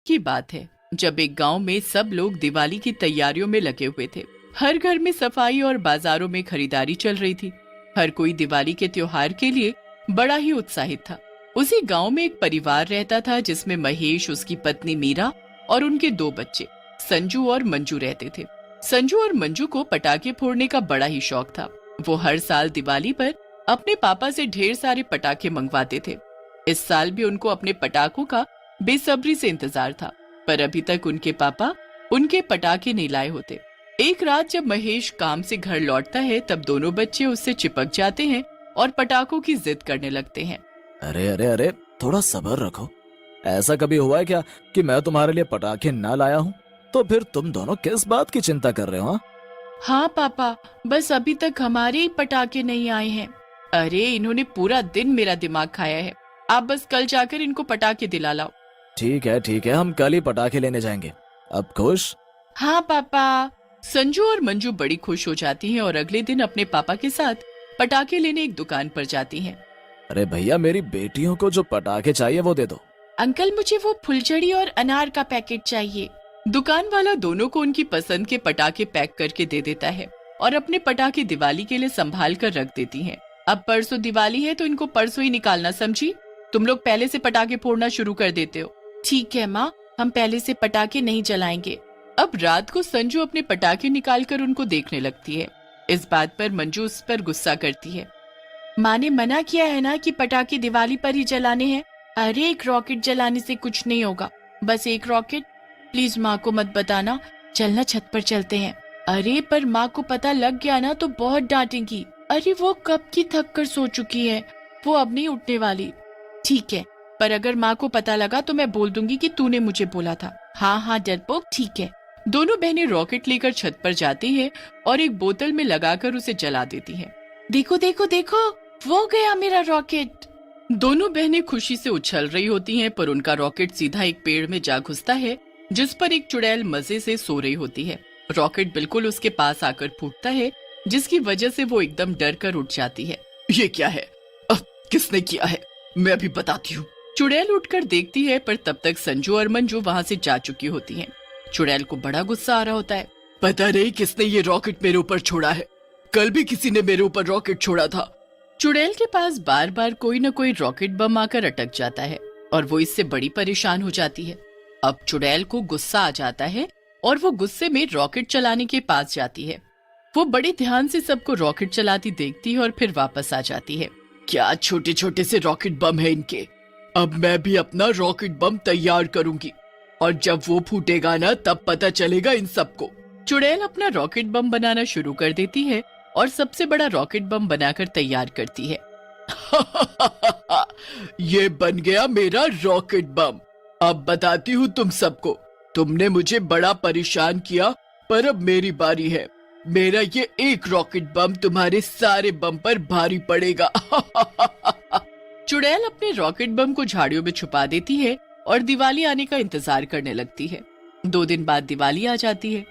की बात है जब एक गांव में सब लोग दिवाली की तैयारियों में लगे हुए थे। हर घर में सफाई और बाजारों में खरीदारी चल रही थी। हर कोई दिवाली के त्योहार के लिए बड़ा ही उत्साहित था। उसी गांव में एक परिवार रहता था जिसमें महेश, उसकी पत्नी मीरा और उनके दो बच्चे संजू और मंजू रहते थे। संजू और मंजू को पटाखे फोड़ने का बड़ा ही शौक था। वो हर साल दिवाली पर अपने पापा से ढेर सारे पटाखे मंगवाते थे। इस साल भी उनको अपने पटाखों का बेसब्री से इंतजार था, पर अभी तक उनके पापा उनके पटाखे नहीं लाए होते। एक रात जब महेश काम से घर लौटता है तब दोनों बच्चे उससे चिपक जाते हैं और पटाखों की जिद करने लगते हैं। अरे अरे अरे, थोड़ा सब्र रखो। ऐसा कभी हुआ है क्या कि मैं तुम्हारे लिए पटाखे ना लाया हूँ? तो फिर तुम दोनों किस बात की चिंता कर रहे हो? हाँ पापा, बस अभी तक हमारे ही पटाखे नहीं आए हैं। अरे इन्होंने पूरा दिन मेरा दिमाग खाया है। आप बस कल जाकर इनको पटाखे दिला लाओ। ठीक है, हम कल ही पटाखे लेने जाएंगे। अब खुश? हाँ पापा। संजू और मंजू बड़ी खुश हो जाती हैं और अगले दिन अपने पापा के साथ पटाखे लेने एक दुकान पर जाती हैं। अरे भैया, मेरी बेटियों को जो पटाखे चाहिए वो दे दो। अंकल, मुझे वो फुलझड़ी और अनार का पैकेट चाहिए। दुकान वाला दोनों को उनकी पसंद के पटाखे पैक करके दे देता है और अपने पटाखे दिवाली के लिए संभाल कर रख देती हैं। अब परसों दिवाली है तो इनको परसों ही निकालना, समझी? तुम लोग पहले से पटाखे फोड़ना शुरू कर देते हो। ठीक है माँ, हम पहले से पटाखे नहीं जलाएंगे। अब रात को संजू अपने पटाखे निकालकर उनको देखने लगती है। इस बात पर मंजू उस पर गुस्सा करती है। माँ ने मना किया है ना कि पटाखे दिवाली पर ही जलाने हैं। अरे एक रॉकेट जलाने से कुछ नहीं होगा, बस एक रॉकेट। प्लीज माँ को मत बताना, चलना छत पर चलते हैं। अरे पर माँ को पता लग गया ना तो बहुत डांटेंगी। अरे वो कब की थक कर सो चुकी है, वो अब नहीं उठने वाली। ठीक है, पर अगर माँ को पता लगा तो मैं बोल दूंगी कि तूने मुझे बोला था। हाँ हाँ डरपोक, ठीक है। दोनों बहनें रॉकेट लेकर छत पर जाती हैं और एक बोतल में लगाकर उसे जला देती हैं। देखो देखो देखो, वो गया मेरा रॉकेट। दोनों बहनें खुशी से उछल रही होती हैं, पर उनका रॉकेट सीधा एक पेड़ में जा घुसता है जिस पर एक चुड़ैल मजे से सो रही होती है। रॉकेट बिल्कुल उसके पास आकर फूटता है, जिसकी वजह से वो एकदम डर कर उठ जाती है। ये क्या है? किसने किया है? मैं अभी बताती हूँ। चुड़ैल उठकर देखती है, पर तब तक संजू और मंजू वहाँ से जा चुकी होती हैं। चुड़ैल को बड़ा गुस्सा आ रहा होता है। पता नहीं किसने ये रॉकेट मेरे ऊपर छोड़ा है। कल भी किसी ने मेरे ऊपर रॉकेट छोड़ा था। चुड़ैल के पास बार बार कोई न कोई रॉकेट बम आकर अटक जाता है और वो इससे बड़ी परेशान हो जाती है। अब चुड़ैल को गुस्सा आ जाता है और वो गुस्से में रॉकेट चलाने के पास जाती है। वो बड़े ध्यान से सबको रॉकेट चलाती देखती है और फिर वापस आ जाती है। क्या छोटे छोटे से रॉकेट बम है इनके। अब मैं भी अपना रॉकेट बम तैयार करूंगी और जब वो फूटेगा ना तब पता चलेगा इन सबको। चुड़ैल अपना रॉकेट बम बनाना शुरू कर देती है और सबसे बड़ा रॉकेट बम बनाकर तैयार करती है। ये बन गया मेरा रॉकेट बम। अब बताती हूँ तुम सबको। तुमने मुझे बड़ा परेशान किया, पर अब मेरी बारी है। मेरा ये एक रॉकेट बम तुम्हारे सारे बम पर भारी पड़ेगा। चुड़ैल अपने रॉकेट बम को झाड़ियों में छुपा देती है और दिवाली आने का इंतजार करने लगती है। 2 दिन बाद दिवाली आ जाती है।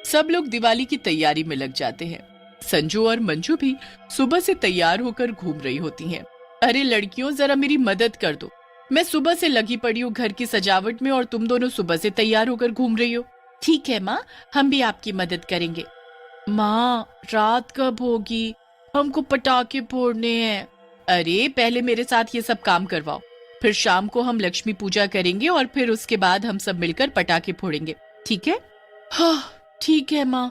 सब लोग दिवाली की तैयारी में लग जाते हैं। संजू और मंजू भी सुबह से तैयार होकर घूम रही होती हैं। अरे लड़कियों, जरा मेरी मदद कर दो। मैं सुबह से लगी पड़ी हूँ घर की सजावट में और तुम दोनों सुबह से तैयार होकर घूम रही हो। ठीक है माँ, हम भी आपकी मदद करेंगे। माँ, रात कब होगी? हमको पटाखे फोड़ने हैं। अरे पहले मेरे साथ ये सब काम करवाओ, फिर शाम को हम लक्ष्मी पूजा करेंगे और फिर उसके बाद हम सब मिलकर पटाखे फोड़ेंगे, ठीक है? हाँ ठीक है माँ।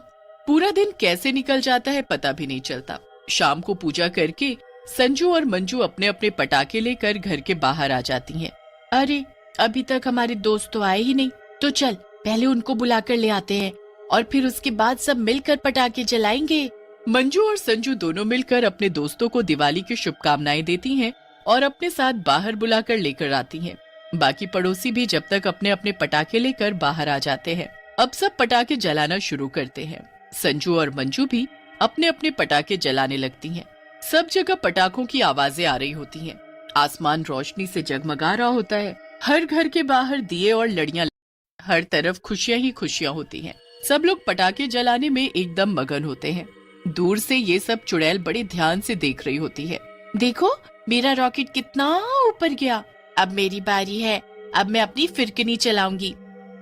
पूरा दिन कैसे निकल जाता है पता भी नहीं चलता। शाम को पूजा करके संजू और मंजू अपने अपने पटाखे लेकर घर के बाहर आ जाती हैं। अरे अभी तक हमारे दोस्त तो आए ही नहीं, तो चल पहले उनको बुलाकर ले आते हैं और फिर उसके बाद सब मिलकर पटाखे जलाएंगे। मंजू और संजू दोनों मिलकर अपने दोस्तों को दिवाली की शुभकामनाएं देती हैं और अपने साथ बाहर बुलाकर लेकर आती हैं। बाकी पड़ोसी भी जब तक अपने अपने पटाखे लेकर बाहर आ जाते हैं। अब सब पटाखे जलाना शुरू करते हैं। संजू और मंजू भी अपने अपने पटाखे जलाने लगती हैं। सब जगह पटाखों की आवाजें आ रही होती हैं। आसमान रोशनी से जगमगा रहा होता है। हर घर के बाहर दिए और लड़ियां, हर तरफ खुशियां ही खुशियां होती हैं। सब लोग पटाखे जलाने में एकदम मगन होते हैं। दूर से ये सब चुड़ैल बड़े ध्यान से देख रही होती है। देखो मेरा रॉकेट कितना ऊपर गया। अब मेरी बारी है। अब मैं अपनी फिरकनी चलाऊंगी।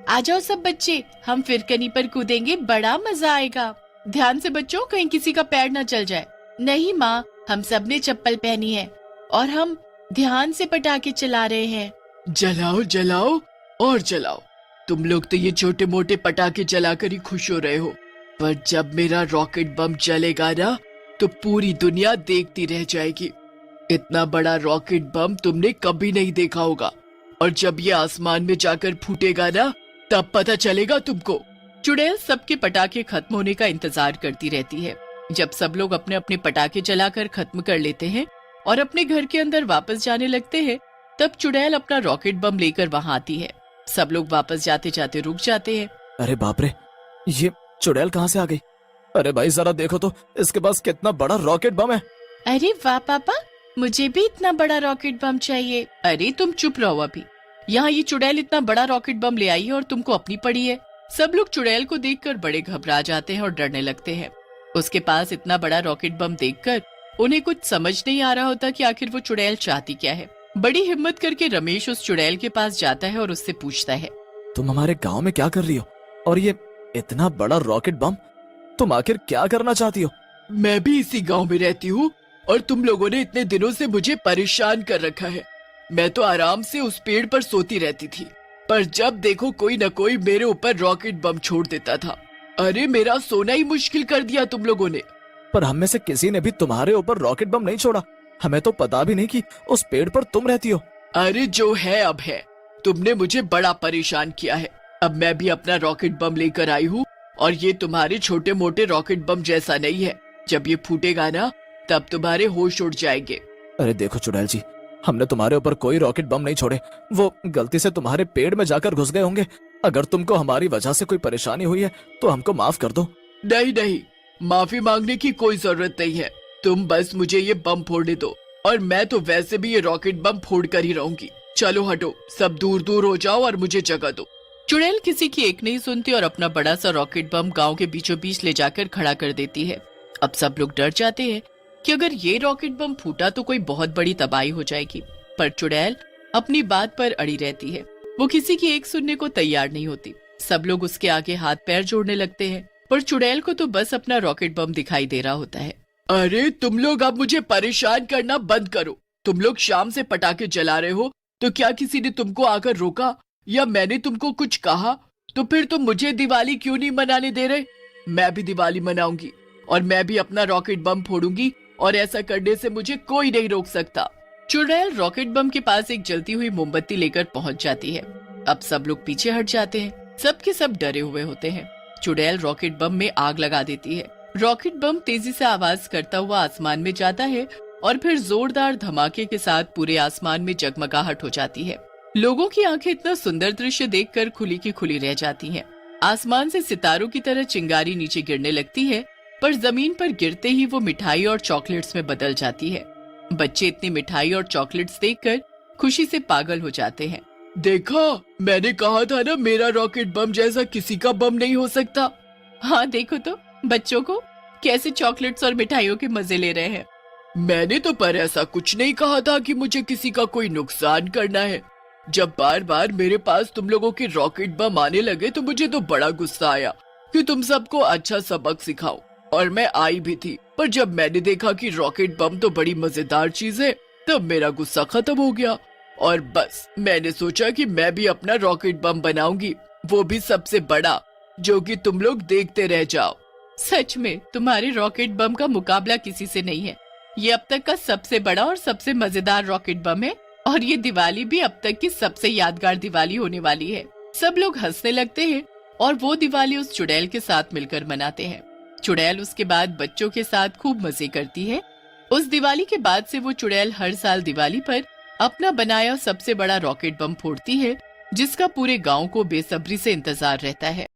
आ जाओ सब बच्चे, हम फिरकनी पर कूदेंगे, बड़ा मजा आएगा। ध्यान से बच्चों, कहीं किसी का पैर न चल जाए। नहीं माँ, हम सब ने चप्पल पहनी है और हम ध्यान से पटाखे चला रहे हैं। जलाओ जलाओ और जलाओ। तुम लोग तो ये छोटे मोटे पटाखे जलाकर ही खुश हो रहे हो, पर जब मेरा रॉकेट बम चलेगा ना तो पूरी दुनिया देखती रह जाएगी। इतना बड़ा रॉकेट बम तुमने कभी नहीं देखा होगा, और जब ये आसमान में जाकर फूटेगा ना तब पता चलेगा तुमको। चुड़ैल सबके पटाखे खत्म होने का इंतजार करती रहती है। जब सब लोग अपने अपने पटाखे जलाकर खत्म कर लेते हैं और अपने घर के अंदर वापस जाने लगते हैं, तब चुड़ैल अपना रॉकेट बम लेकर वहाँ आती है। सब लोग वापस जाते जाते रुक जाते हैं। अरे बाप रे, ये चुड़ैल कहाँ से आ गई? अरे भाई जरा देखो तो, इसके पास कितना बड़ा रॉकेट बम है। अरे वाह पापा, मुझे भी इतना बड़ा रॉकेट बम चाहिए। अरे तुम चुप रहो, अभी यहाँ ये चुड़ैल इतना बड़ा रॉकेट बम ले आई है और तुमको अपनी पड़ी है। सब लोग चुड़ैल को देखकर बड़े घबरा जाते हैं और डरने लगते हैं। उसके पास इतना बड़ा रॉकेट बम देखकर उन्हें कुछ समझ नहीं आ रहा होता कि आखिर वो चुड़ैल चाहती क्या है। बड़ी हिम्मत करके रमेश उस चुड़ैल के पास जाता है और उससे पूछता है, तुम हमारे गांव में क्या कर रही हो, और ये इतना बड़ा रॉकेट बम तुम आखिर क्या करना चाहती हो? मैं भी इसी गांव में रहती हूँ और तुम लोगों ने इतने दिनों से मुझे परेशान कर रखा है। मैं तो आराम से उस पेड़ पर सोती रहती थी, पर जब देखो कोई न कोई मेरे ऊपर रॉकेट बम छोड़ देता था। अरे मेरा सोना ही मुश्किल कर दिया तुम लोगों ने। पर हम में से किसी ने भी तुम्हारे ऊपर रॉकेट बम नहीं छोड़ा। हमें तो पता भी नहीं कि उस पेड़ पर तुम रहती हो। अरे जो है अब है, तुमने मुझे बड़ा परेशान किया है। अब मैं भी अपना रॉकेट बम लेकर आई हूँ, और ये तुम्हारे छोटे मोटे रॉकेट बम जैसा नहीं है। जब ये फूटेगा ना तब तुम्हारे होश उड़ जाएंगे। अरे देखो चुड़ैल जी, हमने तुम्हारे ऊपर कोई रॉकेट बम नहीं छोड़े, वो गलती से तुम्हारे पेड़ में जाकर घुस गए होंगे। अगर तुमको हमारी वजह से कोई परेशानी हुई है तो हमको माफ कर दो। नहीं नहीं, माफी मांगने की कोई जरूरत नहीं है। तुम बस मुझे ये बम फोड़ने दो, और मैं तो वैसे भी ये रॉकेट बम फोड़ कर ही रहूंगी। चलो हटो, सब दूर दूर हो जाओ और मुझे जगह दो। चुड़ैल किसी की एक नहीं सुनती और अपना बड़ा सा रॉकेट बम गांव के बीचों बीच ले जाकर खड़ा कर देती है। अब सब लोग डर जाते हैं कि अगर ये रॉकेट बम फूटा तो कोई बहुत बड़ी तबाही हो जाएगी, पर चुड़ैल अपनी बात पर अड़ी रहती है। वो किसी की एक सुनने को तैयार नहीं होती। सब लोग उसके आगे हाथ पैर जोड़ने लगते हैं, पर चुड़ैल को तो बस अपना रॉकेट बम दिखाई दे रहा होता है। अरे तुम लोग अब मुझे परेशान करना बंद करो। तुम लोग शाम से पटाखे जला रहे हो, तो क्या किसी ने तुमको आकर रोका या मैंने तुमको कुछ कहा? तो फिर तुम मुझे दिवाली क्यों नहीं मनाने दे रहे? मैं भी दिवाली मनाऊंगी और मैं भी अपना रॉकेट बम फोड़ूंगी, और ऐसा करने से मुझे कोई नहीं रोक सकता। चुड़ैल रॉकेट बम के पास एक जलती हुई मोमबत्ती लेकर पहुंच जाती है। अब सब लोग पीछे हट जाते हैं। सब के सब डरे हुए होते हैं। चुड़ैल रॉकेट बम में आग लगा देती है। रॉकेट बम तेजी से आवाज करता हुआ आसमान में जाता है और फिर जोरदार धमाके के साथ पूरे आसमान में जगमगाहट हो जाती है। लोगों की आंखें इतना सुंदर दृश्य देखकर खुली की खुली रह जाती हैं। आसमान से सितारों की तरह चिंगारी नीचे गिरने लगती है, पर जमीन पर गिरते ही वो मिठाई और चॉकलेट्स में बदल जाती है। बच्चे इतनी मिठाई और चॉकलेट्स देखकर खुशी से पागल हो जाते हैं। देखा, मैंने कहा था ना, मेरा रॉकेट बम जैसा किसी का बम नहीं हो सकता। हाँ देखो तो बच्चों को कैसे चॉकलेट्स और मिठाइयों के मजे ले रहे हैं। मैंने तो पर ऐसा कुछ नहीं कहा था कि मुझे किसी का कोई नुकसान करना है। जब बार बार मेरे पास तुम लोगों के रॉकेट बम आने लगे तो मुझे तो बड़ा गुस्सा आया कि तुम सबको अच्छा सबक सिखाओ, और मैं आई भी थी। पर जब मैंने देखा कि रॉकेट बम तो बड़ी मजेदार चीज है, तब मेरा गुस्सा खत्म हो गया, और बस मैंने सोचा कि मैं भी अपना रॉकेट बम बनाऊंगी, वो भी सबसे बड़ा, जो कि तुम लोग देखते रह जाओ। सच में तुम्हारे रॉकेट बम का मुकाबला किसी से नहीं है। ये अब तक का सबसे बड़ा और सबसे मजेदार रॉकेट बम है, और ये दिवाली भी अब तक की सबसे यादगार दिवाली होने वाली है। सब लोग हंसने लगते हैं और वो दिवाली उस चुड़ैल के साथ मिलकर मनाते हैं। चुड़ैल उसके बाद बच्चों के साथ खूब मजे करती है। उस दिवाली के बाद से वो चुड़ैल हर साल दिवाली पर अपना बनाया सबसे बड़ा रॉकेट बम फोड़ती है, जिसका पूरे गांव को बेसब्री से इंतजार रहता है।